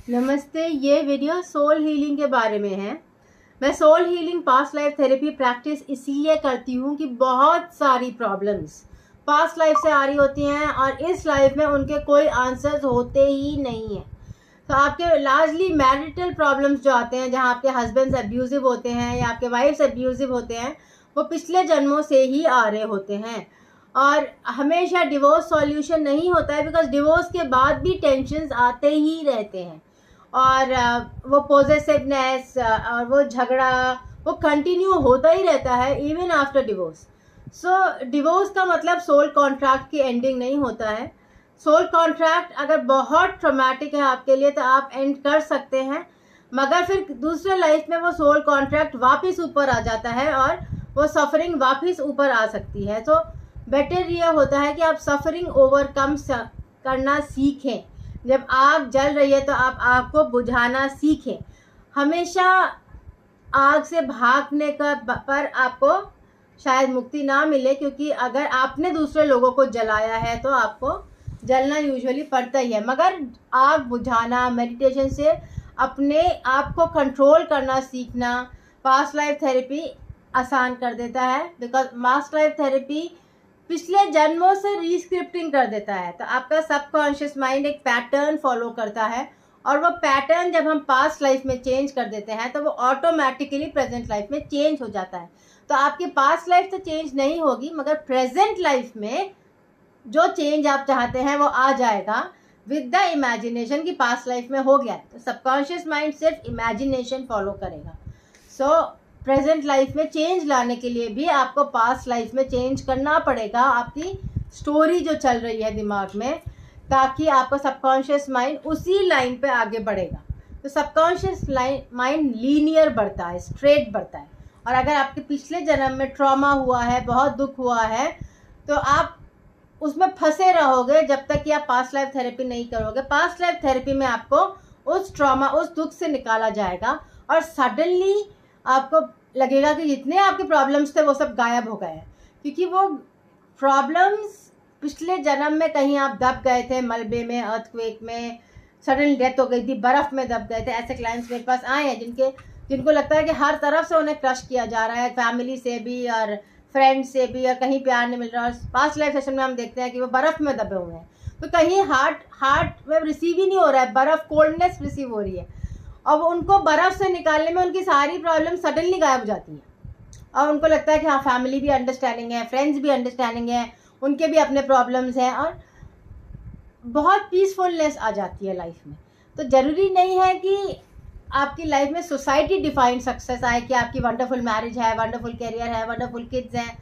नमस्ते। ये video soul healing के बारे में है। मैं soul healing past life therapy practice इसीलिए करती हूँ कि बहुत सारी प्रॉब्लम्स पास्ट लाइफ से आ रही होती हैं और इस लाइफ में उनके कोई आंसर्स होते ही नहीं हैं। तो आपके लार्जली मैरिटल प्रॉब्लम्स जो आते हैं, जहाँ आपके हस्बैंड्स अब्यूजिव होते हैं या आपके वाइफ्स अब्यूजिव होते हैं, वो पिछले जन्मों से ही आ रहे होते हैं। और हमेशा डिवोर्स सॉल्यूशन नहीं होता है, बिकॉज डिवोर्स के बाद भी टेंशन्स आते ही रहते हैं और वो पॉजेसिवनेस और वो झगड़ा वो कंटिन्यू होता ही रहता है इवन आफ्टर डिवोर्स। सो डिवोर्स का मतलब सोल कॉन्ट्रैक्ट की एंडिंग नहीं होता है। सोल कॉन्ट्रैक्ट अगर बहुत ट्रॉमेटिक है आपके लिए तो आप एंड कर सकते हैं, मगर फिर दूसरे लाइफ में वो सोल कॉन्ट्रैक्ट वापस ऊपर आ जाता है और वो सफरिंग वापस ऊपर आ सकती है। तो बेटर ये होता है कि आप सफरिंग ओवरकम करना सीखें। जब आग जल रही है तो आप आग को बुझाना सीखें। हमेशा आग से भागने का पर आपको शायद मुक्ति ना मिले, क्योंकि अगर आपने दूसरे लोगों को जलाया है तो आपको जलना यूजुअली पड़ता ही है। मगर आग बुझाना, मेडिटेशन से अपने आप को कंट्रोल करना सीखना पास्ट लाइफ थेरेपी आसान कर देता है। बिकॉज पास्ट लाइफ थेरेपी पिछले जन्मों से रीस्क्रिप्टिंग कर देता है। तो आपका सबकॉन्शियस माइंड एक पैटर्न फॉलो करता है और वो पैटर्न जब हम पास्ट लाइफ में चेंज कर देते हैं तो वो ऑटोमेटिकली प्रेजेंट लाइफ में चेंज हो जाता है। तो आपकी पास्ट लाइफ तो चेंज नहीं होगी, मगर प्रेजेंट लाइफ में जो चेंज आप चाहते हैं वो आ जाएगा विद द इमेजिनेशन की पास्ट लाइफ में हो गया है। तो सबकॉन्शियस माइंड सिर्फ इमेजिनेशन फॉलो करेगा। सो प्रेजेंट लाइफ में चेंज लाने के लिए भी आपको पास्ट लाइफ में चेंज करना पड़ेगा, आपकी स्टोरी जो चल रही है दिमाग में, ताकि आपका सबकॉन्शियस माइंड उसी लाइन पे आगे बढ़ेगा। तो सबकॉन्शियस माइंड लीनियर बढ़ता है, स्ट्रेट बढ़ता है। और अगर आपके पिछले जन्म में ट्रॉमा हुआ है, बहुत दुख हुआ है, तो आप उसमें फंसे रहोगे जब तक कि आप पास्ट लाइफ थेरेपी नहीं करोगे। पास्ट लाइफ थेरेपी में आपको उस ट्रॉमा, उस दुख से निकाला जाएगा और सडनली आपको लगेगा कि जितने आपके प्रॉब्लम्स थे वो सब गायब हो गए हैं, क्योंकि वो प्रॉब्लम्स पिछले जन्म में कहीं आप दब गए थे, मलबे में, अर्थक्वेक में, सडन डेथ हो गई थी, बर्फ़ में दब गए थे। ऐसे क्लाइंट्स मेरे पास आए हैं जिनको लगता है कि हर तरफ से उन्हें क्रश किया जा रहा है, फैमिली से भी और फ्रेंड्स से भी, और कहीं प्यार नहीं मिल रहा। और पास्ट लाइफ सेशन में हम देखते हैं कि वो बर्फ़ में दबे हुए हैं, तो कहीं हार्ट में रिसीव ही नहीं हो रहा है, बर्फ़ कोल्डनेस रिसीव हो रही है। अब उनको बर्फ़ से निकालने में उनकी सारी प्रॉब्लम सडनली गायब हो जाती हैं और उनको लगता है कि हाँ, फैमिली भी अंडरस्टैंडिंग है, फ्रेंड्स भी अंडरस्टैंडिंग है, उनके भी अपने प्रॉब्लम्स हैं और बहुत पीसफुलनेस आ जाती है लाइफ में। तो ज़रूरी नहीं है कि आपकी लाइफ में सोसाइटी डिफाइंड सक्सेस आए कि आपकी वंडरफुल मैरिज है, वंडरफुल करियर है, वंडरफुल किड्स हैं,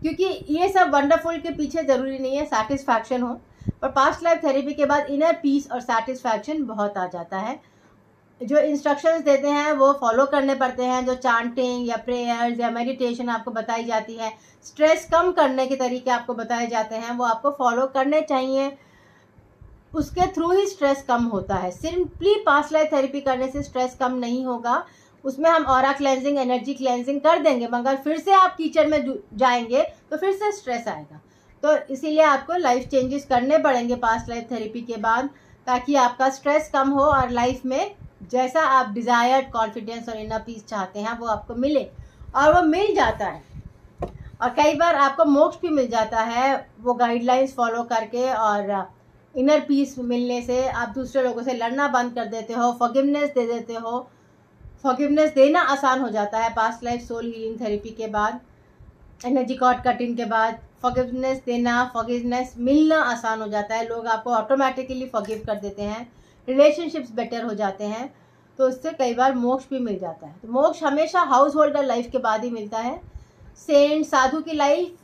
क्योंकि ये सब वंडरफुल के पीछे ज़रूरी नहीं है सेटिस्फैक्शन हो। पर पास्ट लाइफ थेरेपी के बाद इनर पीस और सेटिस्फैक्शन बहुत आ जाता है। जो इंस्ट्रक्शंस देते हैं वो फॉलो करने पड़ते हैं, जो चांटिंग या प्रेयर्स या मेडिटेशन आपको बताई जाती है, स्ट्रेस कम करने के तरीके आपको बताए जाते हैं, वो आपको फॉलो करने चाहिए। उसके थ्रू ही स्ट्रेस कम होता है। सिंपली पास्ट लाइफ थेरेपी करने से स्ट्रेस कम नहीं होगा। उसमें हम ऑरा क्लेंजिंग, एनर्जी क्लेंजिंग कर देंगे, मगर फिर से आप कीचड़ में जाएंगे तो फिर से स्ट्रेस आएगा। तो इसीलिए आपको लाइफ चेंजेस करने पड़ेंगे पास्ट लाइफ थेरेपी के बाद, ताकि आपका स्ट्रेस कम हो और लाइफ में जैसा आप डिज़ायर्ड कॉन्फिडेंस और इनर पीस चाहते हैं वो आपको मिले। और वो मिल जाता है, और कई बार आपको मोक्ष भी मिल जाता है वो गाइडलाइंस फॉलो करके। और इनर पीस मिलने से आप दूसरे लोगों से लड़ना बंद कर देते हो, फॉरगिवनेस दे देते हो। फॉरगिवनेस देना आसान हो जाता है past life soul healing therapy के बाद, एनर्जी कॉर्ड कटिंग के बाद। फॉरगिवनेस देना, फॉरगिवनेस मिलना आसान हो जाता है। लोग आपको ऑटोमेटिकली फॉरगिव कर देते हैं, रिलेशनशिप्स बेटर हो जाते हैं। तो इससे कई बार मोक्ष भी मिल जाता है। तो मोक्ष हमेशा हाउस होल्डर लाइफ के बाद ही मिलता है। सेंट, साधु की लाइफ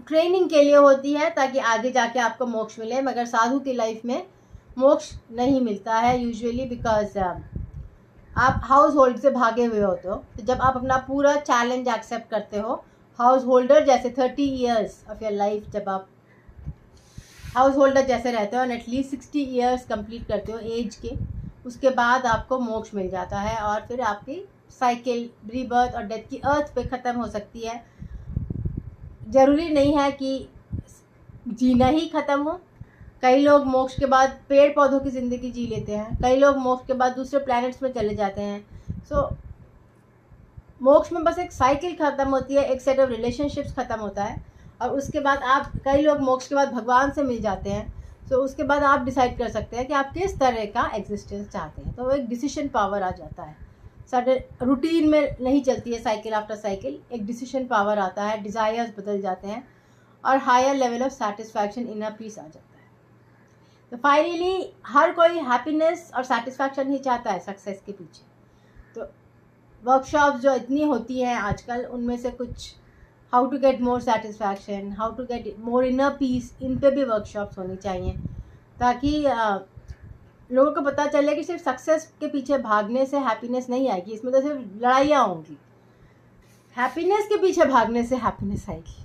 ट्रेनिंग के लिए होती है ताकि आगे जाके आपको मोक्ष मिले, मगर साधु की लाइफ में मोक्ष नहीं मिलता है यूजुअली, बिकॉज आप हाउस होल्ड से भागे हुए होते हो। तो जब आप अपना पूरा चैलेंज एक्सेप्ट करते हो, हाउस होल्डर जैसे 30 ईयर्स ऑफ योर लाइफ जब आप हाउस होल्डर जैसे रहते हो, एटलीस्ट 60 ईयर्स कंप्लीट करते हो एज के, उसके बाद आपको मोक्ष मिल जाता है। और फिर आपकी साइकिल रीबर्थ और डेथ की अर्थ पे ख़त्म हो सकती है। ज़रूरी नहीं है कि जीना ही ख़त्म हो, कई लोग मोक्ष के बाद पेड़ पौधों की ज़िंदगी जी लेते हैं, कई लोग मोक्ष के बाद दूसरे प्लैनेट्स में चले जाते हैं। सो मोक्ष में बस एक साइकिल ख़त्म होती है, एक सेट ऑफ रिलेशनशिप्स ख़त्म होता है, और उसके बाद आप, कई लोग मोक्ष के बाद भगवान से मिल जाते हैं। सो उसके बाद आप डिसाइड कर सकते हैं कि आप किस तरह का एग्जिस्टेंस चाहते हैं। तो वो एक डिसीजन पावर आ जाता है। सारे रूटीन में नहीं चलती है साइकिल आफ्टर साइकिल, एक डिसीजन पावर आता है, डिज़ायर्स बदल जाते हैं और higher level of satisfaction, inner peace आ जाता है। तो फाइनली हर कोई हैप्पीनेस और सेटिस्फैक्शन ही चाहता है सक्सेस के पीछे। तो वर्कशॉप्स जो इतनी होती हैं आजकल, उनमें से कुछ how to get more satisfaction, how to get more inner peace, इन पे भी वर्कशॉप्स होनी चाहिए, ताकि लोगों को पता चले कि सिर्फ सक्सेस के पीछे भागने से हैप्पीनेस नहीं आएगी, इसमें तो सिर्फ लड़ाइयाँ होंगी। हैप्पीनेस के पीछे भागने से हैप्पीनेस आएगी,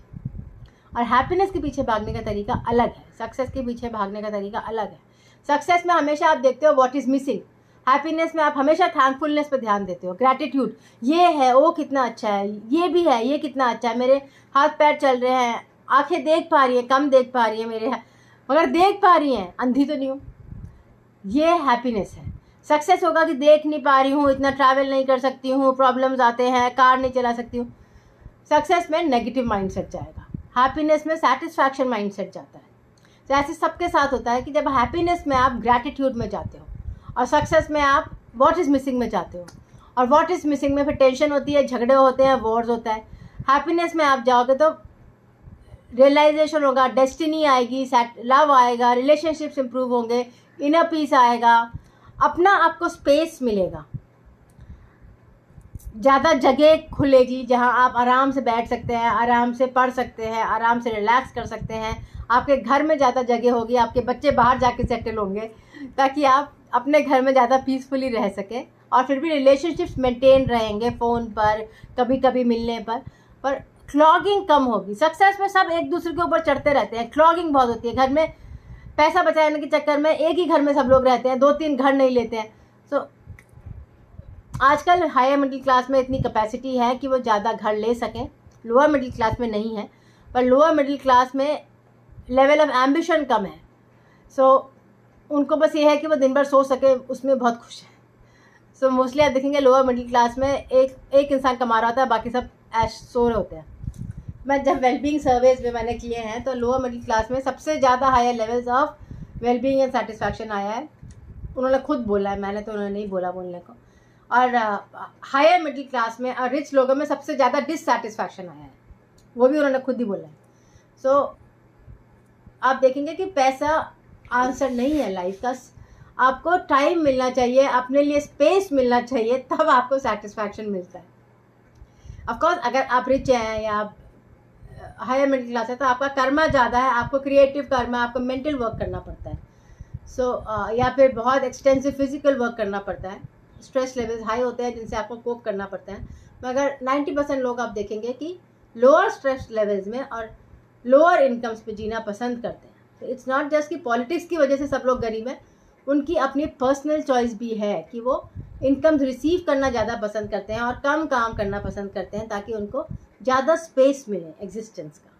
और हैप्पीनेस के पीछे भागने का तरीका अलग है, सक्सेस के पीछे भागने का तरीका अलग है। सक्सेस में हमेशा आप देखते हो व्हाट इज़ मिसिंग, हैप्पीनेस में आप हमेशा थैंकफुलनेस पे ध्यान देते हो, ग्रैटिट्यूड, ये है, वो कितना अच्छा है, ये भी है, ये कितना अच्छा है, मेरे हाथ पैर चल रहे हैं, आंखें देख पा रही हैं, कम देख पा रही हैं मेरे, मगर देख पा रही हैं, अंधी तो नहीं हूँ, ये हैप्पीनेस है। सक्सेस होगा कि देख नहीं पा रही हूँ, इतना ट्रैवल नहीं कर सकती हूँ, प्रॉब्लम्स आते हैं, कार नहीं चला सकती हूँ। सक्सेस में नेगेटिव माइंडसेट जाएगा, हैप्पीनेस में सेटिस्फैक्शन माइंडसेट जाता है। तो ऐसे सबके साथ होता है कि जब हैप्पीनेस में आप ग्रैटिट्यूड में जाते हो और सक्सेस में आप व्हाट इज़ मिसिंग में जाते हो, और व्हाट इज़ मिसिंग में फिर टेंशन होती है, झगड़े होते हैं, वॉर्स होता है। हैप्पीनेस में आप जाओगे तो रियलाइजेशन होगा, डेस्टिनी आएगी, लव आएगा, रिलेशनशिप्स इंप्रूव होंगे, इनर पीस आएगा, अपना आपको स्पेस मिलेगा, ज़्यादा जगह खुलेगी जहां आप आराम से बैठ सकते हैं, आराम से पढ़ सकते हैं, आराम से रिलैक्स कर सकते हैं। आपके घर में ज़्यादा जगह होगी, आपके बच्चे बाहर जाके सेटल होंगे, ताकि आप अपने घर में ज़्यादा पीसफुली रह सकें, और फिर भी रिलेशनशिप्स मेंटेन रहेंगे, फ़ोन पर, कभी कभी मिलने पर क्लॉगिंग कम होगी। सक्सेस में सब एक दूसरे के ऊपर चढ़ते रहते हैं, क्लॉगिंग बहुत होती है। घर में पैसा बचाने के चक्कर में एक ही घर में सब लोग रहते हैं, 2-3 घर नहीं लेते हैं। सो आजकल हायर मिडिल क्लास में इतनी कैपेसिटी है कि वो ज़्यादा घर ले सकें, लोअर मिडिल क्लास में नहीं है, पर लोअर मिडिल क्लास में लेवल ऑफ एम्बिशन कम है। सो उनको बस ये है कि वो दिन भर सो सके, उसमें बहुत खुश है। सो मोस्टली आप देखेंगे लोअर मिडिल क्लास में एक इंसान कमा रहा होता है, बाकी सब ऐश सो रहे होते हैं। मैं जब वेलबींग सर्वेज में मैंने किए हैं तो लोअर मिडिल क्लास में सबसे ज़्यादा higher levels of wellbeing and satisfaction आया है, उन्होंने खुद बोला है, मैंने तो उन्होंने नहीं बोला बोलने को। और हायर मिडिल क्लास में और रिच लोगों में सबसे ज़्यादा डिससेटिस्फैक्शन आया है, वो भी उन्होंने खुद ही बोला है। सो आप देखेंगे कि पैसा आंसर नहीं है लाइफ का, आपको टाइम मिलना चाहिए, अपने लिए स्पेस मिलना चाहिए, तब आपको सेटिस्फैक्शन मिलता है। ऑफकोर्स अगर आप रिच हैं या आप हायर मिडिल क्लास है तो आपका कर्मा ज़्यादा है, आपको क्रिएटिव कर्मा, आपको मेंटल वर्क करना पड़ता है। या फिर बहुत एक्सटेंसिव फिजिकल वर्क करना पड़ता है, स्ट्रेस लेवल्स हाई होते हैं जिनसे आपको कोप करना पड़ता है। मगर 90% लोग आप देखेंगे कि लोअर स्ट्रेस लेवल्स में और लोअर इनकम्स पे जीना पसंद करते हैं। तो इट्स नॉट जस्ट कि पॉलिटिक्स की वजह से सब लोग गरीब हैं, उनकी अपनी पर्सनल चॉइस भी है कि वो इनकम्स रिसीव करना ज़्यादा पसंद करते हैं और कम काम करना पसंद करते हैं, ताकि उनको ज़्यादा स्पेस मिले एग्जिस्टेंस का।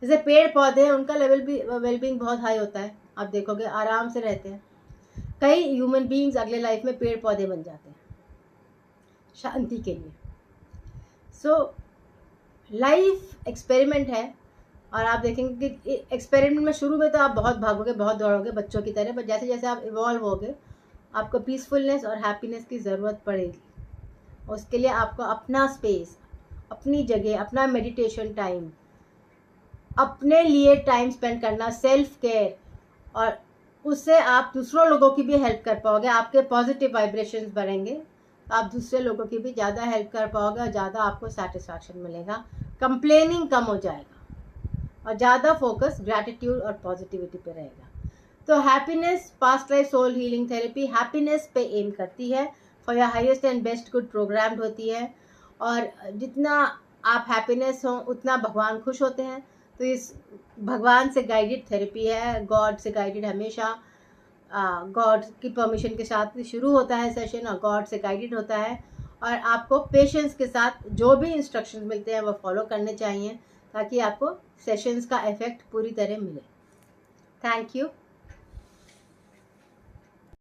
जैसे पेड़ पौधे हैं, उनका लेवल भी वेलबींग बहुत हाई होता है, आप देखोगे आराम से रहते हैं। कई ह्यूमन बीइंग्स अगले लाइफ में पेड़ पौधे बन जाते हैं शांति के लिए। सो लाइफ एक्सपेरिमेंट है, और आप देखेंगे कि एक्सपेरिमेंट में शुरू में तो आप बहुत भागोगे, बहुत दौड़ोगे बच्चों की तरह, पर जैसे जैसे आप इवॉल्व होगे आपको पीसफुलनेस और हैप्पीनेस की ज़रूरत पड़ेगी। उसके लिए आपको अपना स्पेस, अपनी जगह, अपना मेडिटेशन टाइम, अपने लिए टाइम स्पेंड करना, सेल्फ केयर, और उससे आप दूसरों लोगों की भी हेल्प कर पाओगे, आपके पॉजिटिव वाइब्रेशंस बढ़ेंगे, आप दूसरे लोगों की भी ज़्यादा हेल्प कर पाओगे और ज़्यादा आपको सेटिस्फैक्शन मिलेगा, कंप्लेनिंग कम हो जाएगा और ज़्यादा फोकस ग्रैटिट्यूड और पॉजिटिविटी पे रहेगा। तो happiness past life soul healing therapy happiness पे एम करती है, for your highest and best good programmed होती है, और जितना आप हैप्पीनेस हो उतना भगवान खुश होते हैं। तो इस भगवान से गाइडेड थेरेपी है, गॉड से गाइडेड, हमेशा गॉड की परमिशन के साथ शुरू होता है सेशन, और गॉड से गाइडेड होता है, और आपको पेशेंस के साथ जो भी इंस्ट्रक्शंस मिलते हैं वो फॉलो करने चाहिए, ताकि आपको सेशंस का इफेक्ट पूरी तरह मिले। Thank you.